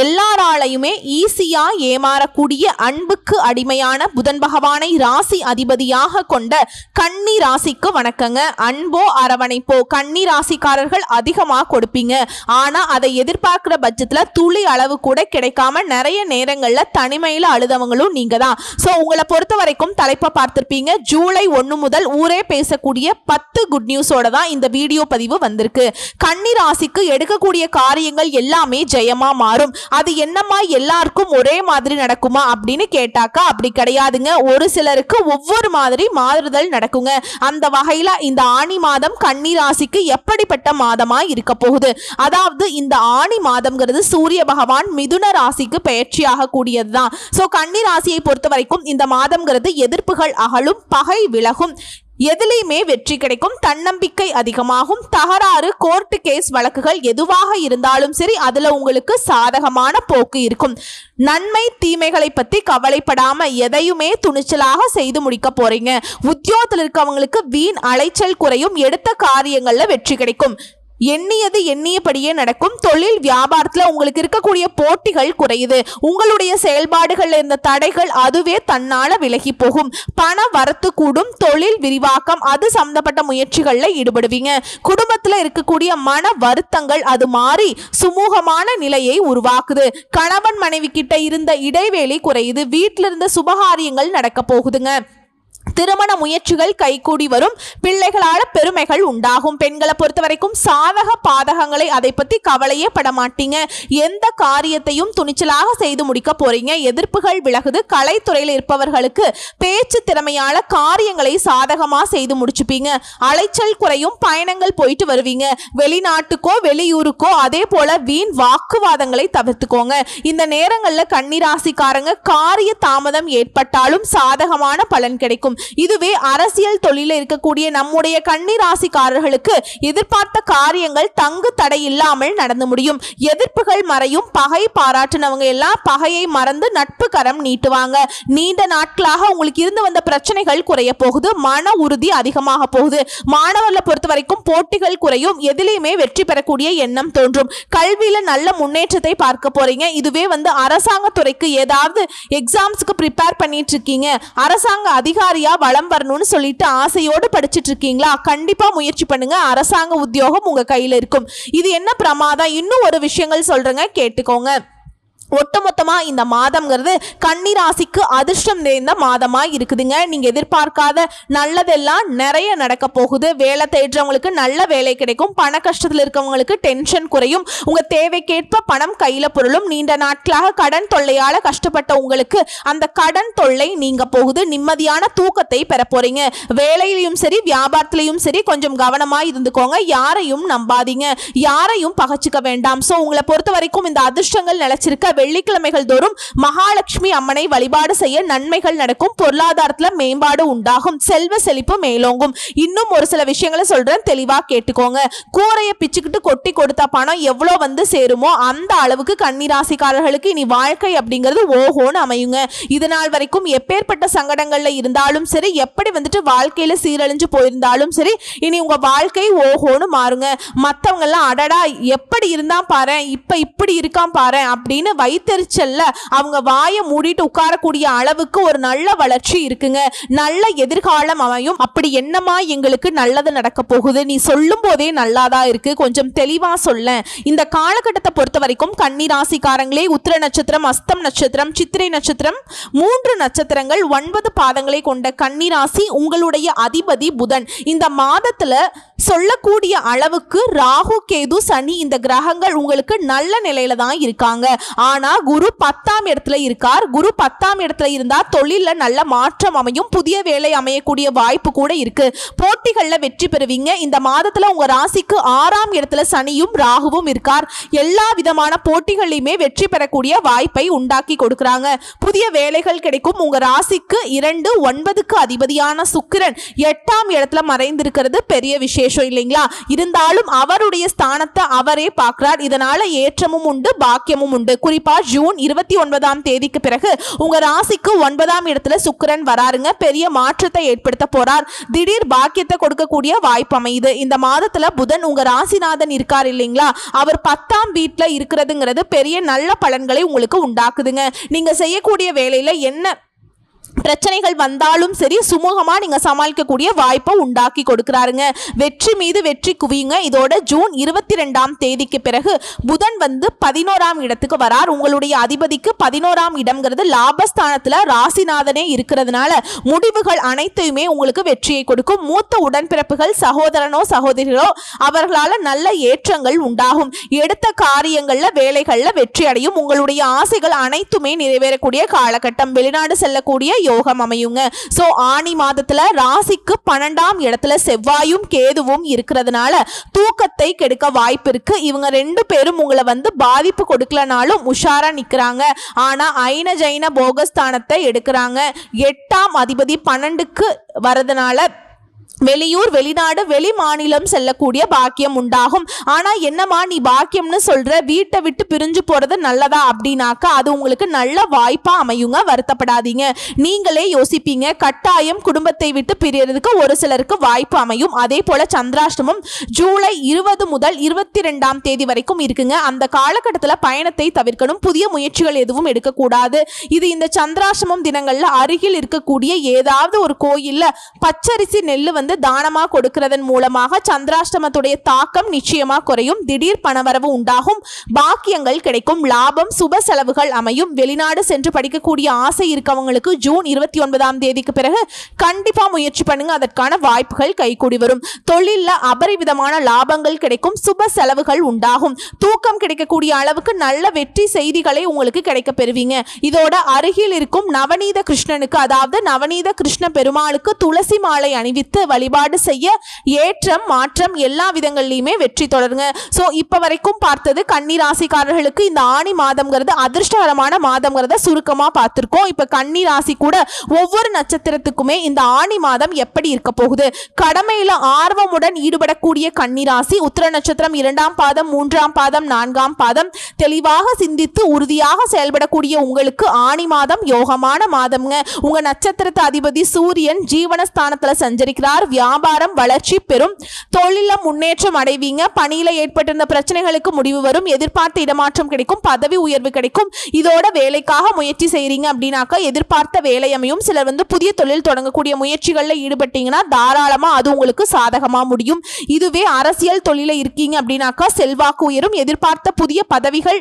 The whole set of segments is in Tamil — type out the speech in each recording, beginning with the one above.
எல்லாராலையுமே ஈஸியா ஏமாறக்கூடிய அன்புக்கு அடிமையான புதன் பகவானை ராசி அதிபதியாக கொண்ட கன்னி ராசிக்கு வணக்கங்க. அன்போ அரவணைப்போ கன்னி ராசிக்காரர்கள் அதிகமா கொடுப்பீங்க. ஆனா அதை எதிர்பார்க்கிற பட்சத்துல துளி அளவு கூட கிடைக்காம நிறைய நேரங்கள்ல தனிமையில அழுதவங்களும் நீங்க தான். சோ உங்களை பொறுத்த வரைக்கும் தலைப்பை பார்த்திருப்பீங்க. ஜூலை 1 முதல் ஊரே பேசக்கூடிய 10 குட் நியூஸோட தான் இந்த வீடியோ பதிவு வந்திருக்கு. கன்னி ராசிக்கு எடுக்கக்கூடிய காரியங்கள் எல்லாமே ஜெயமா மாறும். அது என்னமா எல்லாருக்கும் ஒரே மாதிரி நடக்குமா அப்படின்னு கேட்டாக்கா அப்படி கிடையாதுங்க. ஒரு சிலருக்கு ஒவ்வொரு மாதிரி மாறுதல் நடக்குங்க. அந்த வகையில இந்த ஆனி மாதம் கன்னி ராசிக்கு எப்படிப்பட்ட மாதமா இருக்க போகுது? அதாவது இந்த ஆனி மாதம்ங்கிறது சூரிய பகவான் மிதுன ராசிக்கு பெயர்ச்சியாக கூடியதுதான். சோ கன்னி ராசியை பொறுத்த வரைக்கும் இந்த மாதம்ங்கிறது எதிர்ப்புகள் அகலும், பகை விலகும், எதிலையுமே வெற்றி கிடைக்கும், தன்னம்பிக்கை அதிகமாகும், தகராறு கோர்ட்டு கேஸ் வழக்குகள் எதுவாக இருந்தாலும் சரி அதுல உங்களுக்கு சாதகமான போக்கு இருக்கும். நன்மை தீமைகளை பத்தி கவலைப்படாம எதையுமே துணிச்சலாக செய்து முடிக்க போறீங்க. உத்தியோகத்தில் இருக்கவங்களுக்கு வீண் அலைச்சல் குறையும், எடுத்த காரியங்கள்ல வெற்றி கிடைக்கும், எண்ணியது எண்ணியபடியே நடக்கும். தொழில் வியாபாரத்துல உங்களுக்கு இருக்கக்கூடிய போட்டிகள் குறையுது. உங்களுடைய செயல்பாடுகள் இருந்த தடைகள் அதுவே தன்னால விலகி போகும். பண வரத்து கூடும், தொழில் விரிவாக்கம் அது சம்பந்தப்பட்ட முயற்சிகள்ல ஈடுபடுவீங்க. குடும்பத்துல இருக்கக்கூடிய மன வருத்தங்கள் அது மாறி சுமூகமான நிலையை உருவாக்குது. கணவன் மனைவி கிட்ட இருந்த இடைவேளை குறையுது. வீட்டில இருந்த சுபகாரியங்கள் நடக்க போகுதுங்க. திருமண முயற்சிகள் கைகூடி வரும். பிள்ளைகளால பெருமைகள் உண்டாகும். பெண்களை பொறுத்த வரைக்கும் சாதக பாதகங்களை அதை பத்தி கவலையே பட மாட்டீங்க. எந்த காரியத்தையும் துணிச்சலாக செய்து முடிக்க போறீங்க. எதிர்ப்புகள் விலகுது. கலைத்துறையில் இருப்பவர்களுக்கு பேச்சு திறமையால காரியங்களை சாதகமா செய்து முடிச்சுப்பீங்க. அலைச்சல் குறையும், பயணங்கள் போயிட்டு வருவீங்க. வெளிநாட்டுக்கோ வெளியூருக்கோ. அதே போல வீண் வாக்குவாதங்களை தவிர்த்துக்கோங்க. இந்த நேரங்கள்ல கன்னி ராசிக்காரங்க காரிய தாமதம் ஏற்பட்டாலும் சாதகமான பலன் கிடைக்கும். இதுவே அரசியல் தொழில இருக்கக்கூடிய நம்முடைய கன்னி ராசிக்காரர்களுக்கு எதிர்பார்த்த காரியங்கள் தங்கு தடை இல்லாமல் நடந்து முடியும். எதிர்ப்புகள் மறையும். பகை பாராட்டினவங்க எல்லாம் பகையை மறந்து நட்பு கரம் நீட்டுவாங்க. நீண்ட நாட்களாக உங்களுக்கு இருந்து வந்த பிரச்சனைகள் குறைய போகுது. மன உறுதி அதிகமாக போகுது. மாணவர்களை பொறுத்த வரைக்கும் போட்டிகள் குறையும். எதிலையுமே வெற்றி பெறக்கூடிய எண்ணம் தோன்றும். கல்வியில நல்ல முன்னேற்றத்தை பார்க்க போறீங்க. இதுவே அரசாங்க துறைக்கு ஏதாவது எக்ஸாம்ஸ்க்கு ப்ரிப்பேர் பண்ணிட்டு இருக்கீங்க, அரசாங்க அதிகாரியா வளம் வரணும்னு சொல்லிட்டு ஆசையோடு படிச்சிட்டு இருக்கீங்களா, கண்டிப்பா முயற்சி பண்ணுங்க. அரசாங்க உத்தியோகம் உங்க கையில இருக்கும். இது என்ன பிரமாதம், இன்னும் ஒரு விஷயங்கள் சொல்றேங்க, கேட்டுக்கோங்க. ஒட்டுமொத்தமா இந்த மாதம்ங்கிறது கன்னி ராசிக்கு அதிர்ஷ்டம் நிறைந்த மாதமா இருக்குதுங்க. நீங்க எதிர்பார்க்காத நல்லதெல்லாம் நிறைய நடக்க போகுது. வேலை தேடுறவங்களுக்கு நல்ல வேலை கிடைக்கும். பண கஷ்டத்தில் இருக்கவங்களுக்கு டென்ஷன் குறையும். உங்க தேவைக்கேற்ப பணம் கையில பொருளும். நீண்ட நாட்களாக கடன் தொல்லையால கஷ்டப்பட்ட உங்களுக்கு அந்த கடன் தொல்லை நீங்க போகுது. நிம்மதியான தூக்கத்தை பெற போறீங்க. வேலையிலையும் சரி வியாபாரத்திலையும் சரி கொஞ்சம் கவனமா இருந்துக்கோங்க. யாரையும் நம்பாதீங்க, யாரையும் பகச்சுக்க வேண்டாம். சோ உங்களை பொறுத்த வரைக்கும் இந்த அதிர்ஷ்டங்கள் நிலைச்சிருக்க வெள்ளிக்கிழமைகள் தோறும் மகாலட்சுமி அம்மனை வழிபாடு செய்ய நன்மைகள் நடக்கும். பொருளாதாரத்துல மேம்பாடு உண்டாகும். செல்வ செழிப்பு மேலோங்கும். இன்னும் ஒரு சில விஷயங்களை சொல்றேன், தெளிவா கேட்டுக்கோங்க. கூரையை பிச்சுக்கிட்டு கொட்டி கொடுத்த பணம் எவ்வளவு சேருமோ அந்த அளவுக்கு கன்னி ராசிக்காரர்களுக்கு இனி வாழ்க்கை அப்படிங்கிறது ஓஹோன்னு அமையுங்க. இது நாள் வரைக்கும் எப்பேற்பட்ட சங்கடங்கள்ல இருந்தாலும் சரி, எப்படி வாழ்க்கையில சீரழிஞ்சு போயிருந்தாலும் சரி, இனி உங்க வாழ்க்கை ஓஹோன்னு மாறுங்க. மத்தவங்க எல்லாம் அடடா எப்படி இருந்தா பாரு, இப்ப இப்படி இருக்கான் பாரு அப்படின்னு வைத்தறிச்சல்ல அவங்க வாயை மூடிட்டு உட்காரக்கூடிய அளவுக்கு ஒரு நல்ல வளர்ச்சி இருக்குங்க. நல்ல எதிர்காலம் அமையும். அப்படி என்னமா எங்களுக்கு நல்லது நடக்க போகுது, நீ சொல்லும் போதே நல்லாதான் இருக்கு, கொஞ்சம் தெளிவா சொல்ல. இந்த காலகட்டத்தை பொறுத்த வரைக்கும் கன்னி ராசிக்காரங்களே, உத்திர நட்சத்திரம், அஸ்தம் நட்சத்திரம், சித்திரை நட்சத்திரம் 3 நட்சத்திரங்கள் 9 பாதங்களை கொண்ட கன்னி ராசி உங்களுடைய அதிபதி புதன். இந்த மாதத்துல சொல்லக்கூடிய அளவுக்கு ராகு கேது சனி இந்த கிரகங்கள் உங்களுக்கு நல்ல நிலையில தான் இருக்காங்க. ஆனா குரு 10ஆம் இடத்துல இருக்கார். குரு 10ஆம் இடத்துல இருந்தா தொழில நல்ல மாற்றம் அமையும். புதிய வேலை அமையக்கூடிய வாய்ப்பு கூட இருக்கு. போட்டிகள்ல வெற்றி பெறுவீங்க. இந்த மாதத்துல உங்க ராசிக்கு 6ஆம் இடத்துல சனியும் ராகுவும் இருக்கார். எல்லா விதமான போட்டிகளையுமே வெற்றி பெறக்கூடிய வாய்ப்பை உண்டாக்கி கொடுக்கறாங்க. புதிய வேலைகள் கிடைக்கும். உங்க ராசிக்கு 2, 9க்கு அதிபதியான சுக்கிரன் 8ஆம் இடத்துல மறைந்திருக்கிறது பெரிய விசேஷம் இல்லைங்களா? இருந்தாலும் அவருடைய ஸ்தானத்தை அவரே பார்க்கிறார். இதனால ஏற்றமும் உண்டு, பாக்கியமும் உண்டு. குறிப்பா கண்டிப்பா ஜூன் 29ஆம் தேதிக்கு பிறகு உங்க ராசிக்கு 9ஆம் இடத்துல சுக்கிரன் வராருங்க. பெரிய மாற்றத்தை ஏற்படுத்த போறார். திடீர் பாக்கியத்தை கொடுக்கக்கூடிய வாய்ப்பு அமையுது. இந்த மாதத்துல புதன் உங்க ராசிநாதன் இருக்கார் இல்லைங்களா, அவர் 10ஆம் வீட்டுல இருக்கிறதுங்கிறது பெரிய நல்ல பலன்களை உங்களுக்கு உண்டாக்குதுங்க. நீங்க செய்யக்கூடிய வேலையில என்ன பிரச்சனைகள் வந்தாலும் சரி சுமூகமா நீங்க சமாளிக்கக்கூடிய வாய்ப்பை உண்டாக்கி கொடுக்கிறாருங்க. வெற்றி மீது வெற்றி குவியுங்க. இதோட ஜூன் 22ஆம் தேதிக்கு பிறகு புதன் வந்து 11ஆம் இடத்துக்கு வரார். உங்களுடைய அதிபதிக்கு 11ஆம் இடம்ங்கிறது லாபஸ்தானத்துல ராசிநாதனே இருக்கிறதுனால முடிவுகள் அனைத்தையுமே உங்களுக்கு வெற்றியை கொடுக்கும். மூத்த உடன்பிறப்புகள் சகோதரனோ சகோதரிகளோ அவர்களால நல்ல ஏற்றங்கள் உண்டாகும். எடுத்த காரியங்கள்ல வேலைகள்ல வெற்றி அடையும். உங்களுடைய ஆசைகள் அனைத்துமே நிறைவேறக்கூடிய காலகட்டம். வெளிநாடு செல்லக்கூடிய யோகம் அமையுங்க. சோ ஆனி மாதத்துல ராசிக்கு 12ஆம் இடத்துல செவ்வாயும் கேதுவும் இருக்கிறதுனால தூக்கத்தை கெடுக்க வாய்ப்பு இருக்கு. இவங்க 2 பேரும் உங்களை வந்து பாதிப்பு கொடுக்கலனாலும் உஷாரா நிக்கிறாங்க. ஆனா ஐன ஜைன போகஸ்தானத்தை எடுக்கிறாங்க. 8ஆம் அதிபதி 12க்கு வரதுனால வெளியூர் வெளிநாடு வெளி மாநிலம் செல்லக்கூடிய பாக்கியம் உண்டாகும். ஆனா என்னமா நீ பாக்கியம்னு சொல்ற, வீட்டை விட்டு பிரிஞ்சு போறது நல்லதா அப்படின்னாக்கா அது உங்களுக்கு நல்ல வாய்ப்பா அமையுங்க. வருத்தப்படாதீங்க. நீங்களே யோசிப்பீங்க, கட்டாயம் குடும்பத்தை விட்டு பிரியறதுக்கு ஒரு சிலருக்கு வாய்ப்பு அமையும். அதே போல சந்திராஷ்டமம் ஜூலை 20 முதல் 22ஆம் தேதி வரைக்கும் இருக்குங்க. அந்த காலகட்டத்தில் பயணத்தை தவிர்க்கணும். புதிய முயற்சிகள் எதுவும் எடுக்கக்கூடாது. இது இந்த சந்திராஷ்டமம் தினங்கள்ல அருகில் இருக்கக்கூடிய ஏதாவது ஒரு கோயில்ல பச்சரிசி நெல்லு வந்து தானமா கொடுக்கிறதன் மூலமாக சந்திராஷ்டமத்துடைய தாக்கம் நிச்சயமா குறையும். திடீர் பணவரவு உண்டாகும். பாக்கியங்கள் கிடைக்கும். லாபம் சுப செலவுகள் அமையும். வெளிநாடு சென்று படிக்கக்கூடிய ஆசை இருக்கவங்களுக்கு ஜூன் 29ஆம் தேதிக்கு பிறகு கண்டிப்பா முயற்சி பண்ணுங்க. அதற்கான வாய்ப்புகள் கைகூடி வரும். தொழில்ல அபரிவிதமான லாபங்கள் கிடைக்கும். சுப செலவுகள் உண்டாகும். தூக்கம் கிடைக்கக்கூடிய அளவுக்கு நல்ல வெற்றி செய்திகளை உங்களுக்கு கிடைக்க பெறுவீங்க. இதோட அருகில் இருக்கும் நவநீத கிருஷ்ணனுக்கு, அதாவது நவநீத கிருஷ்ண பெருமாளுக்கு துளசி மாலை அணிவித்து வழிபாடு செய்ய ஏற்றம் மாற்றம் எல்லா விதங்கள்லயுமே வெற்றி தொடருங்க. சோ இப்ப வரைக்கும் பார்த்தது கன்னி ராசிக்காரர்களுக்கு இந்த ஆனி மாதம்ங்கிறது அதிர்ஷ்டகரமான மாதம்ங்கிறத சுருக்கமா பார்த்திருக்கோம். இப்ப கன்னி ராசி கூட ஒவ்வொரு நட்சத்திரத்துக்குமே இந்த ஆனி மாதம் எப்படி இருக்க போகுது, கடமையில ஆர்வமுடன் ஈடுபடக்கூடிய கன்னி ராசி உத்திர நட்சத்திரம் 2ஆம் பாதம் 3ஆம் பாதம் 4ஆம் பாதம் தெளிவாக சிந்தித்து உறுதியாக செயல்படக்கூடிய உங்களுக்கு ஆனி மாதம் யோகமான மாதம்ங்க. உங்க நட்சத்திரத்து அதிபதி சூரியன் ஜீவனஸ்தானத்துல சஞ்சரிக்கிறார். வியாபாரம் வளர்ச்சி பெறும். தொழில முன்னேற்றம் அடைவீங்க. பணியில ஏற்பட்டிருந்த பிரச்சனைகளுக்கு முடிவு வரும். எதிர்பார்த்த இடமாற்றம் கிடைக்கும். பதவி உயர்வு கிடைக்கும். இதோட வேலைக்காக முயற்சி செய்றீங்க அப்படின்னாக்கா எதிர்பார்த்த வேலை அமையும். சிலர் வந்து புதிய தொழில் தொடங்கக்கூடிய முயற்சிகள்ல ஈடுபட்டீங்கன்னா தாராளமா அது உங்களுக்கு சாதகமா முடியும். இதுவே அரசியல் தொழில இருக்கீங்க அப்படின்னாக்கா செல்வாக்கு உயரும். எதிர்பார்த்த புதிய பதவிகள்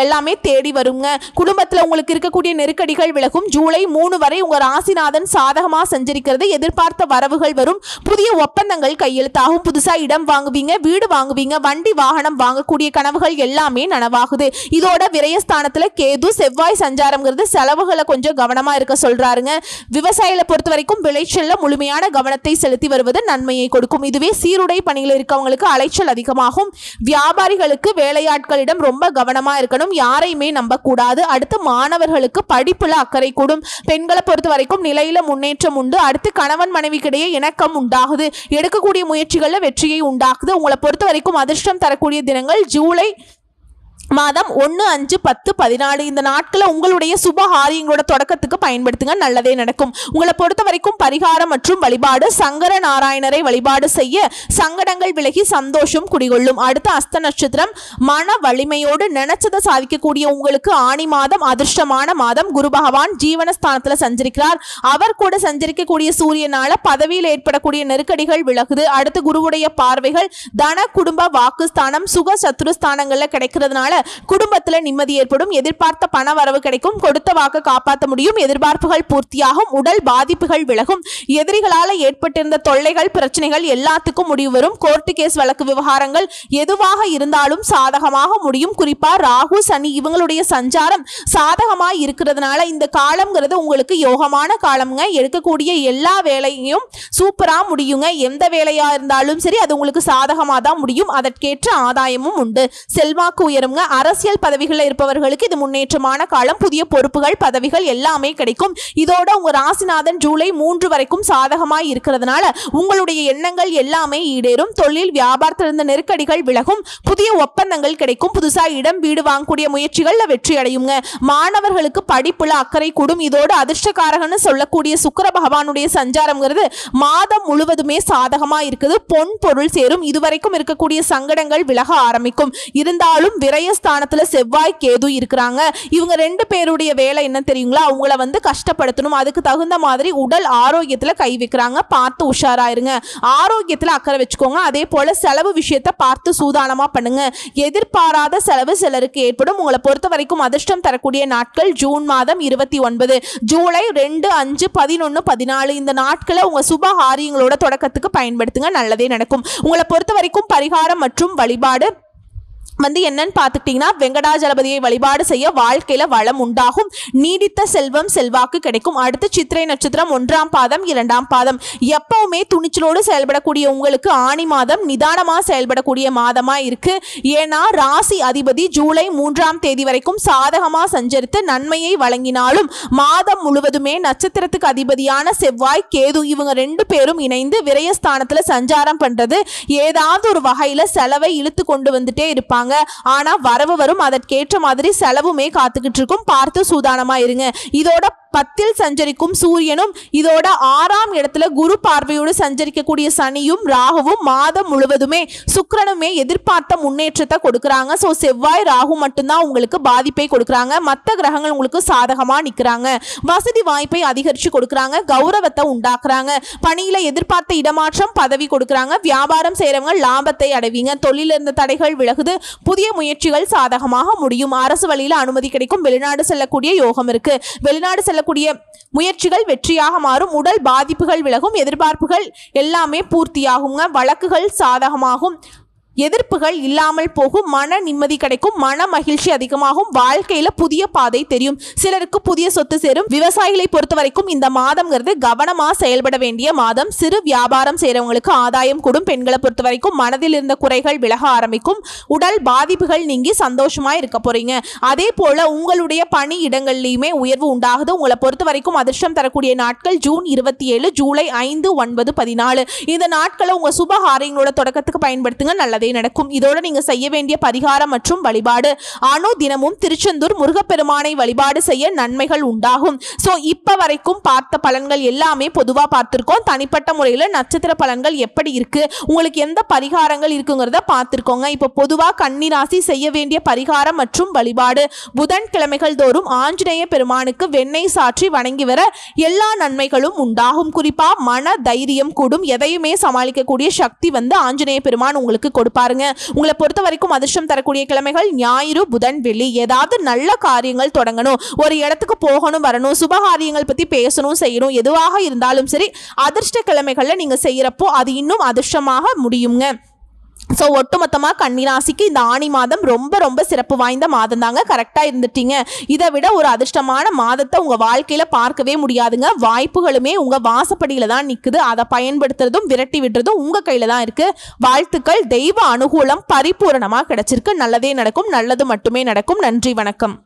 எல்லாமே தேடி வருங்க. குடும்பத்துல உங்களுக்கு இருக்கக்கூடிய நெருக்கடிகள் விலகும். ஜூலை 3 வரை உங்க ராசிநாதன் சாதகமா சஞ்சரிக்கிறது. எதிர்பார்த்த வரவுகள் வரும். புதிய ஒப்பந்தங்கள் கையெழுத்தாகும். புதுசா இடம் வாங்குவீங்க, வீடு வாங்குவீங்க, வண்டி வாகனம் வாங்கக்கூடிய கனவுகள் எல்லாமே நனவாகுது. இதோட விரயஸ்தானத்துல கேது செவ்வாய் சஞ்சாரம்ங்கிறது செலவுகளை கொஞ்சம் கவனமா இருக்க சொல்றாருங்க. விவசாயிகளை பொறுத்த வரைக்கும் விளைச்சல்ல முழுமையான கவனத்தை செலுத்தி வருவது நன்மையை கொடுக்கும். இதுவே சீருடை பணியில் இருக்கவங்களுக்கு அலைச்சல் அதிகமாகும். வியாபாரிகளுக்கு வேலையாட்களிடம் ரொம்ப கவனமா இருக்கணும். யாரையுமே நம்ப கூடாது. அடுத்து மாணவர்களுக்கு படிப்புல அக்கறை கூடும். பெண்களை பொறுத்த வரைக்கும் நிலையில முன்னேற்றம் உண்டு. அடுத்து கணவன் மனைவிக்கிடையே இணக்கம் உண்டாகுது. எடுக்கக்கூடிய முயற்சிகள்ல வெற்றியை உண்டாக்குது. உங்களை பொறுத்த வரைக்கும் அதிர்ஷ்டம் தரக்கூடிய தினங்கள் ஜூலை மாதம் 1, 5, 10, 14 இந்த நாட்களை உங்களுடைய சுபகாரியங்களோட தொடக்கத்துக்கு பயன்படுத்துங்க. நல்லதே நடக்கும். உங்களை பொறுத்த வரைக்கும் பரிகாரம் மற்றும் வழிபாடு சங்கர நாராயணரை வழிபாடு செய்ய சங்கடங்கள் விலகி சந்தோஷம் குடிகொள்ளும். அடுத்த அஸ்த நட்சத்திரம் மன வலிமையோடு நினைச்சதை சாதிக்கக்கூடிய உங்களுக்கு ஆனி மாதம் அதிர்ஷ்டமான மாதம். குரு பகவான் ஜீவனஸ்தானத்துல சஞ்சரிக்கிறார். அவர் கூட சஞ்சரிக்கக்கூடிய சூரியனால பதவியில் ஏற்படக்கூடிய நெருக்கடிகள் விலகுது. அடுத்து குருவுடைய பார்வைகள் தன குடும்ப வாக்குஸ்தானம் சுக சத்ருஸ்தானங்கள்ல கிடைக்கிறதுனால குடும்பத்துல நிம்மதி ஏற்படும். எதிர்பார்த்த பண வரவு கிடைக்கும். கொடுத்த வாக்கு காப்பாற்ற முடியும். எதிர்பார்ப்புகள் பூர்த்தியாகும். உடல் பாதிப்புகள் விலகும். எதிரிகளால ஏற்பட்டிருந்த தொல்லைகள் பிரச்சனைகள் எல்லாத்துக்கும் முடிவு வரும். கோர்ட்டு கேஸ் வழக்கு விவகாரங்கள் எதுவாக இருந்தாலும் சாதகமாக முடியும். குறிப்பா ராகு சனி இவங்களுடைய சஞ்சாரம் சாதகமா இருக்கிறதுனால இந்த காலம்ங்கிறது உங்களுக்கு யோகமான காலம்ங்க. எடுக்கக்கூடிய எல்லா வேலையும் சூப்பரா முடியுங்க. எந்த வேலையா இருந்தாலும் சரி அது உங்களுக்கு சாதகமா தான் முடியும். அதற்கேற்ற ஆதாயமும் உண்டு. செல்வாக்கு உயருங்க. அரசியல் பதவிகளில் இருப்பவர்களுக்கு இது முன்னேற்றமான காலம். புதிய பொறுப்புகள் பதவிகள் எல்லாமே கிடைக்கும். இதோட உங்க ராசிநாதன் ஜூலை 3 வரைக்கும் சாதகமாய் இருக்கிறதுனால உங்களுடைய எண்ணங்கள் எல்லாமே ஈடேறும். தொழில் வியாபாரத்தில் இருந்த நெருக்கடிகள் விலகும். புதிய ஒப்பந்தங்கள் கிடைக்கும். புதுசா இடம் வீடு வாங்கக்கூடிய முயற்சிகள்ல வெற்றி அடையுங்க. மாணவர்களுக்கு படிப்புல அக்கறை கூடும். இதோட அதிர்ஷ்டக்காரகன்னு சொல்லக்கூடிய சுக்கிர பகவானுடைய சஞ்சாரம்ங்கிறது மாதம் முழுவதுமே சாதகமா இருக்குது. பொன் பொருள் சேரும். இதுவரைக்கும் இருக்கக்கூடிய சங்கடங்கள் விலக ஆரம்பிக்கும். இருந்தாலும் விரயஸ்தானத்துல செவ்வாய் கேது இருக்கிறாங்க. இவங்க 2 பேருடைய வேலை என்ன தெரியுங்களா? அவங்கள கஷ்டப்படுத்தணும். அதுக்கு தகுந்த மாதிரி உடல் ஆரோக்கியத்துல கை வைக்கிறாங்க. பார்த்து உஷாராயிருங்க. ஆரோக்கியத்துல அக்கறை வச்சுக்கோங்க. அதே போல செலவு விஷயத்தை பார்த்து சூதானமா பண்ணுங்க. எதிர்பாராத செலவு சிலருக்கு ஏற்படும். உங்களை பொறுத்த வரைக்கும் அதிர்ஷ்டம் தரக்கூடிய நாட்கள் ஜூன் மாதம் 29, ஜூலை 2, 5, 11, 14 இந்த நாட்களை உங்க சுப காரியங்களோட தொடக்கத்துக்கு பயன்படுத்துங்க. நல்லதே நடக்கும். உங்களை பொறுத்த வரைக்கும் பரிகாரம் மற்றும் வழிபாடு என்னன்னு பார்த்துக்கிட்டீங்கன்னா வெங்கடாஜலபதியை வழிபாடு செய்ய வாழ்க்கையில வளம் உண்டாகும். நீடித்த செல்வம் செல்வாக்கு கிடைக்கும். அடுத்து சித்திரை நட்சத்திரம் 1ஆம் பாதம் 2ஆம் பாதம். எப்பவுமே துணிச்சலோடு செயல்படக்கூடிய உங்களுக்கு ஆணி மாதம் நிதானமா செயல்படக்கூடிய மாதமா இருக்கு. ஏன்னா ராசி அதிபதி ஜூலை 3ஆம் தேதி வரைக்கும் சாதகமா சஞ்சரித்து நன்மையை வழங்கினாலும் மாதம் முழுவதுமே நட்சத்திரத்துக்கு அதிபதியான செவ்வாய் கேது இவங்க 2 பேரும் இணைந்து விரயஸ்தானத்துல சஞ்சாரம் பண்றது ஏதாவது ஒரு வகையில செலவை இழுத்து கொண்டு வந்துட்டே இருப்பாங்க. ஆனா வரவு வரும். அதற்கேற்ற மாதிரி செலவுமே காத்துக்கிட்டு இருக்கும். பார்த்து சூதானமா இருங்க. இதோட 10ல் சஞ்சரிக்கும் சூரியனும் இதோட 6ஆம் இடத்துல குரு பார்வையோடு சஞ்சரிக்கக்கூடிய சனியும் ராகுவும் மாதம் முழுவதுமே சுக்கிரனுமே எதிர்பார்த்த முன்னேற்றத்தை கொடுக்கறாங்க. சோ செவ்வாய் ராகு மட்டும்தான் உங்களுக்கு பாதிப்பை கொடுக்கறாங்க. மற்ற கிரகங்கள் உங்களுக்கு சாதகமா நிக்கிறாங்க. வசதி வாய்ப்பை அதிகரிச்சு கொடுக்கறாங்க. கௌரவத்தை உண்டாக்குறாங்க. பணியில எதிர்பார்த்த இடமாற்றம் பதவி கொடுக்கறாங்க. வியாபாரம் செய்யறவங்க லாபத்தை அடைவீங்க. தொழில இருந்த தடைகள் விலகுது. புதிய முயற்சிகள் சாதகமாக முடியும். அரசு வழியில அனுமதி கிடைக்கும். வெளிநாடு செல்லக்கூடிய யோகம் இருக்கு. வெளிநாடு செல்லக்கூடிய முயற்சிகள் வெற்றியாக மாறும். உடல் பாதிப்புகள் விலகும். எதிர்பார்ப்புகள் எல்லாமே பூர்த்தியாகுங்க. வழக்குகள் சாதகமாகும். எதிர்ப்புகள் இல்லாமல் போகும். மன நிம்மதி கிடைக்கும். மன மகிழ்ச்சி அதிகமாகும். வாழ்க்கையில புதிய பாதை தெரியும். சிலருக்கு புதிய சொத்து சேரும். விவசாயிகளை பொறுத்த வரைக்கும் இந்த மாதம்ங்கிறது கவனமா செயல்பட வேண்டிய மாதம். சிறு வியாபாரம் செய்யறவங்களுக்கு ஆதாயம் கூடும். பெண்களை பொறுத்த வரைக்கும் மனதில் இருந்த குறைகள் விலக ஆரம்பிக்கும். உடல் பாதிப்புகள் நீங்கி சந்தோஷமா இருக்க போறீங்க. அதே போல உங்களுடைய பணி இடங்கள்லயுமே உயர்வு உண்டாகுது. உங்களை பொறுத்த வரைக்கும் அதிர்ஷ்டம் தரக்கூடிய நாட்கள் ஜூன் 27, ஜூலை 5, 9, 14 இந்த நாட்களை உங்க சுப காரியங்களோட தொடக்கத்துக்கு பயன்படுத்துங்க. நல்லது நடக்கும். இதோட நீங்க செய்ய வேண்டிய பரிகாரம் மற்றும் வழிபாடு தினமும் திருச்செந்தூர் முருகப்பெருமானை வழிபாடு செய்ய நன்மைகள் உண்டாகும். சோ இப்ப வரைக்கும் பார்த்த பலன்கள் எல்லாமே பொதுவா பார்த்திருக்கோம். தனிப்பட்ட முறையில் நட்சத்திர பலன்கள் எப்படி இருக்கு, உங்களுக்கு எந்த பரிகாரங்கள் இருக்குங்கிறத பார்த்திருக்கோங்க. இப்ப பொதுவா கன்னி ராசி செய்ய வேண்டிய பரிகாரம் மற்றும் வழிபாடு புதன்கிழமைகள் தோறும் ஆஞ்சநேய பெருமானுக்கு வெண்ணெய் சாற்றி வணங்கி வர எல்லா நன்மைகளும் உண்டாகும். குறிப்பா மன தைரியம் கூடும். எதையுமே சமாளிக்கக்கூடிய சக்தி ஆஞ்சநேய பெருமான் உங்களுக்கு கொடுப்பாருங்க. உங்களை பொறுத்த வரைக்கும் அதிர்ஷ்டம் தரக்கூடிய கிழமைகள் ஞாயிறு, புதன், வெள்ளி. ஏதாவது நல்ல காரியங்கள் தொடங்கணும், ஒரு இடத்துக்கு போகணும் வரணும், சுபகாரியங்கள் பத்தி பேசணும் செய்யணும், எதுவாக இருந்தாலும் சரி அதிர்ஷ்ட கிழமைகள்ல நீங்க செய்யறப்போ அது இன்னும் அதிர்ஷ்டமாக முடியுங்க. ஸோ ஒட்டுமொத்தமாக கன்னிராசிக்கு இந்த ஆணி மாதம் ரொம்ப ரொம்ப சிறப்பு வாய்ந்த மாதம் தாங்க. கரெக்டாக இருந்துட்டீங்க. இதை விட ஒரு அதிர்ஷ்டமான மாதத்தை உங்கள் வாழ்க்கையில் பார்க்கவே முடியாதுங்க. வாய்ப்புகளுமே உங்கள் வாசப்படியில் தான் நிற்குது. அதை பயன்படுத்துறதும் விரட்டி விடுறதும் உங்கள் கையில் தான் இருக்குது. வாழ்த்துக்கள். தெய்வ அனுகூலம் பரிபூரணமாக கிடைச்சிருக்கு. நல்லதே நடக்கும். நல்லது மட்டுமே நடக்கும். நன்றி, வணக்கம்.